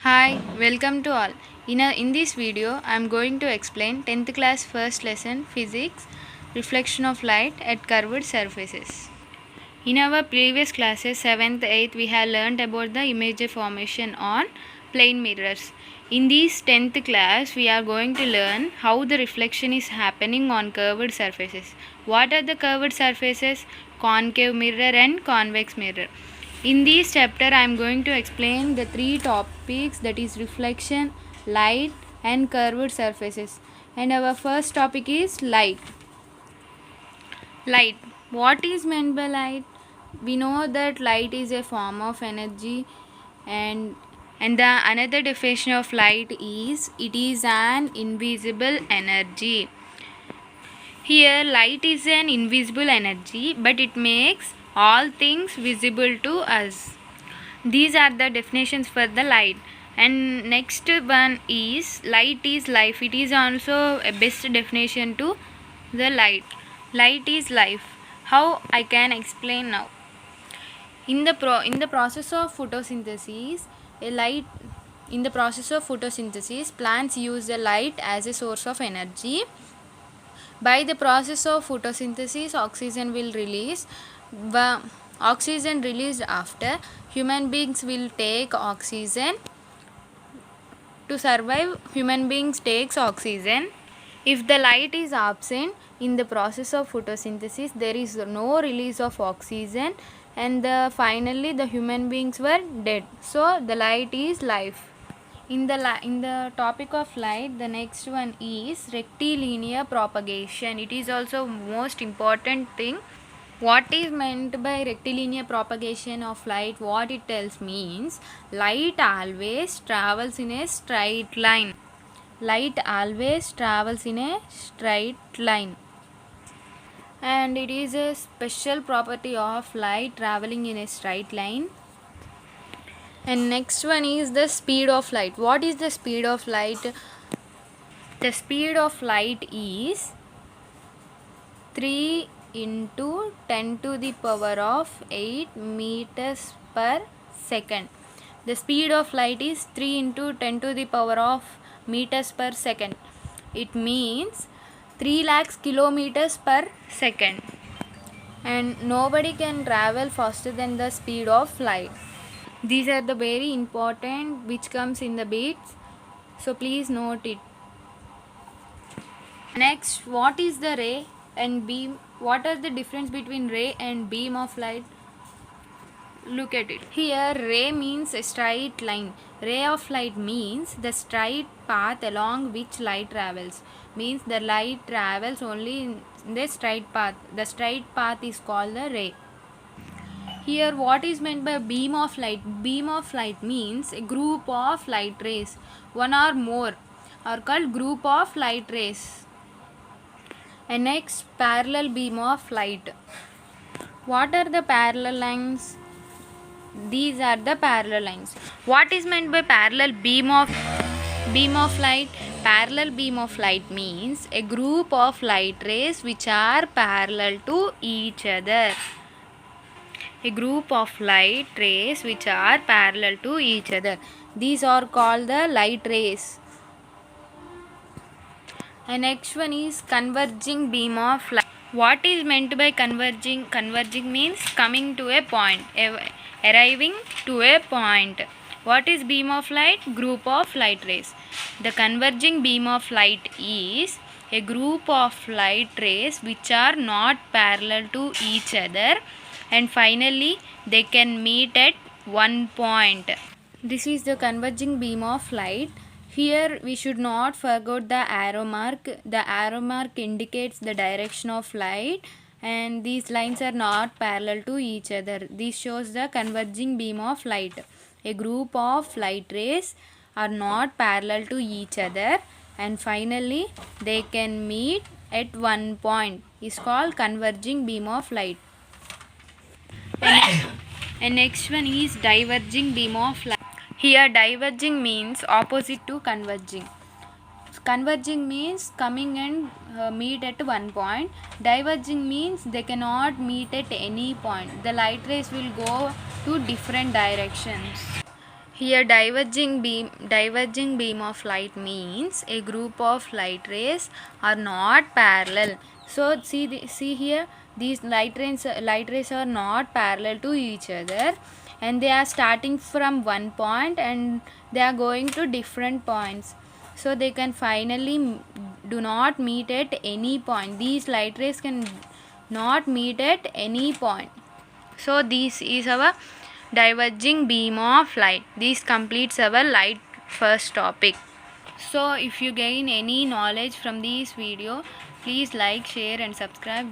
Hi, welcome to all. In this video, I am going to explain 10th class first lesson physics reflection of light at curved surfaces. In our previous classes 7th, 8th, we have learned about the image formation on plane mirrors. In this 10th class, we are going to learn how the reflection is happening on curved surfaces. What are the curved surfaces? Concave mirror and convex mirror. In this chapter, I am going to explain the three topics, that is reflection, light and curved surfaces. And our first topic is light. Light. What is meant by light? We know that light is a form of energy, and the another definition of light is it is an invisible energy. Here, light is an invisible energy, but it makes all things visible to us. These are the definitions for the light. And next one is light is life. It is also a best definition to the light. Light is life. How I can explain now? In the process of photosynthesis, plants use the light as a source of energy. By the process of photosynthesis, oxygen will release. Oxygen released after, human beings will take oxygen. To survive, human beings takes oxygen. If the light is absent in the process of photosynthesis, there is no release of oxygen, and finally the human beings were dead. So the light is life. In the topic of light, the next one is rectilinear propagation. It is also most important thing. What is meant by rectilinear propagation of light? What it tells means light always travels in a straight line. Light always travels in a straight line. And it is a special property of light traveling in a straight line. And next one is the speed of light. What is the speed of light? The speed of light is 3 into 10 to the power of 8 meters per second. The speed of light is 3 into 10 to the power of meters per second. It means 3 lakhs kilometers per second. And nobody can travel faster than the speed of light. These are the very important which comes in the bits, so please note it. Next, what is the ray and beam? What are the difference between ray and beam of light? Look at it. Here, ray means a straight line. Ray of light means the straight path along which light travels. Means the light travels only in the straight path. The straight path is called the ray. Here, what is meant by beam of light? Beam of light means a group of light rays. One or more are called group of light rays. And next, parallel beam of light. What are the parallel lines? These are the parallel lines. What is meant by parallel beam of light? Parallel beam of light means a group of light rays which are parallel to each other. A group of light rays which are parallel to each other. These are called the light rays. And next one is converging beam of light. What is meant by converging? Converging means coming to a point, arriving to a point. What is beam of light? Group of light rays. The converging beam of light is a group of light rays which are not parallel to each other, and finally they can meet at one point. This is the converging beam of light. Here we should not forget the arrow mark. The arrow mark indicates the direction of light, and these lines are not parallel to each other. This shows the converging beam of light. A group of light rays are not parallel to each other, and finally they can meet at one point. Is called converging beam of light. And next one is diverging beam of light. Here diverging means opposite to converging. Converging means coming and meet at one point. Diverging means they cannot meet at any point. The light rays will go to different directions. Here diverging beam of light means a group of light rays are not parallel. So see here, these light rays are not parallel to each other, and they are starting from one point and they are going to different points. So they can finally do not meet at any point. These light rays can not meet at any point. So this is our diverging beam of light. This completes our light first topic. So if you gain any knowledge from this video, please like, share and subscribe.